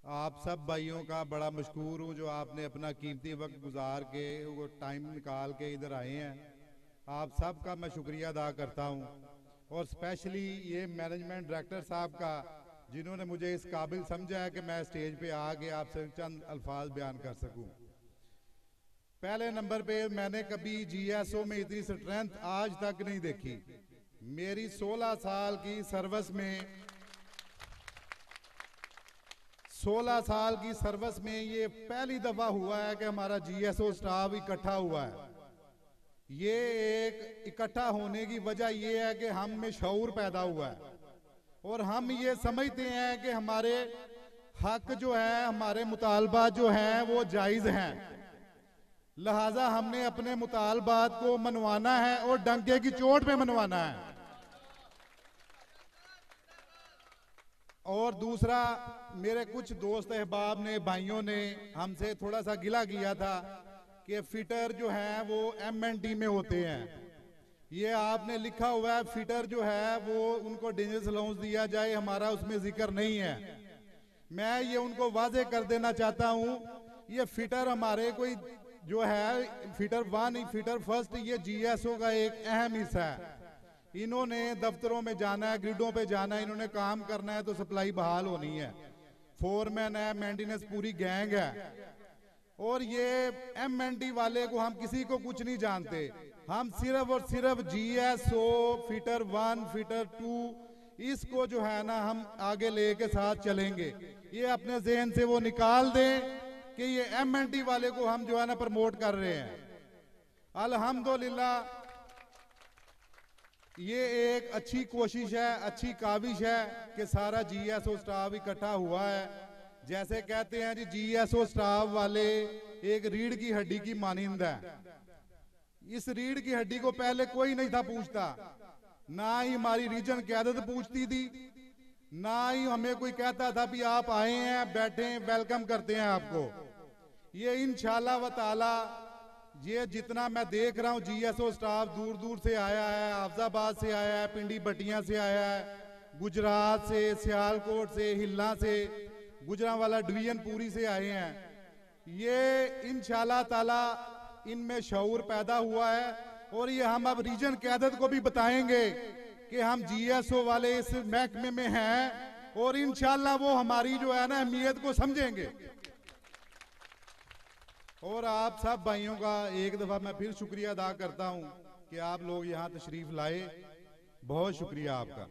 आप सब भाइयों का बड़ा मशकूर हूँ जो आपने अपना कीमती वक्त गुजार के वो टाइम निकाल के इधर आए हैं। आप सब का मैं शुक्रिया अदा करता हूँ, और स्पेशली ये मैनेजमेंट डायरेक्टर साहब का जिन्होंने मुझे इस काबिल समझा है कि मैं स्टेज पे आके आपसे चंद अल्फाज बयान कर सकूं। पहले नंबर पे, मैंने कभी जीएसओ में इतनी स्ट्रेंथ आज तक नहीं देखी। मेरी 16 साल की सर्विस में 16 साल की सर्विस में ये पहली दफा हुआ है कि हमारा जीएसओ स्टाफ इकट्ठा हुआ है। ये एक इकट्ठा होने की वजह ये है कि हम में शऊर पैदा हुआ है और हम ये समझते हैं कि हमारे हक जो है, हमारे मुतालबात जो हैं वो जायज हैं। लिहाजा हमने अपने मुतालबात को मनवाना है और डंके की चोट पे मनवाना है। और दूसरा, मेरे कुछ दोस्त अहबाब ने, भाइयों ने हमसे थोड़ा सा गिला किया था कि फिटर जो है वो एमएनटी में होते हैं। ये आपने लिखा हुआ है फिटर जो है वो उनको डेंजरस अलाउंस दिया जाए, हमारा उसमें जिक्र नहीं है। मैं ये उनको वाजे कर देना चाहता हूँ, ये फिटर हमारे कोई जो है फिटर 1 फिटर फर्स्ट, ये जीएसओ का एक अहम हिस्सा है। इन्होंने दफ्तरों में जाना है, ग्रिडों पे जाना है, इन्होंने काम करना है तो सप्लाई बहाल होनी है। फोरमैन है, मेंटेनेंस पूरी गैंग है। और ये एमएनडी वाले को हम किसी को कुछ नहीं जानते, हम सिर्फ और सिर्फ जीएसओ फिटर 1 फिटर 2 इसको जो है ना हम आगे लेके साथ चलेंगे। ये अपने जहन से वो निकाल दें कि ये एमएनडी वाले को हम जो है ना प्रमोट कर रहे हैं। अल्हम्दुलिल्लाह ये एक अच्छी कोशिश है, अच्छी काविश है कि सारा जीएसओ स्टाफ इकट्ठा हुआ है। जैसे कहते हैं जी जीएसओ स्टाफ वाले एक रीढ़ की हड्डी की मानिंद है। इस रीढ़ की हड्डी को पहले कोई नहीं था पूछता, ना ही हमारी रीजन क़यादत पूछती थी, ना ही हमें कोई कहता था भी आप आए हैं बैठे, वेलकम करते हैं आपको। ये इंशाल्लाह व ताला ये जितना मैं देख रहा हूँ जीएसओ स्टाफ दूर दूर से आया है, हाफजाबाद से आया है, पिंडी बटिया से आया है, गुजरात से, सियालकोट से, हिल्ला से, गुजरांवाला डिवीजन पूरी से आए हैं। ये इंशाल्लाह ताला इनमें शऊर पैदा हुआ है और ये हम अब रीजन क़यादत को भी बताएंगे कि हम जीएसओ वाले इस महकमे में हैं और इंशाल्लाह वो हमारी जो है ना अहमियत को समझेंगे। और आप सब भाइयों का एक दफा मैं फिर शुक्रिया अदा करता हूं कि आप लोग यहां तशरीफ लाए। बहुत शुक्रिया आपका।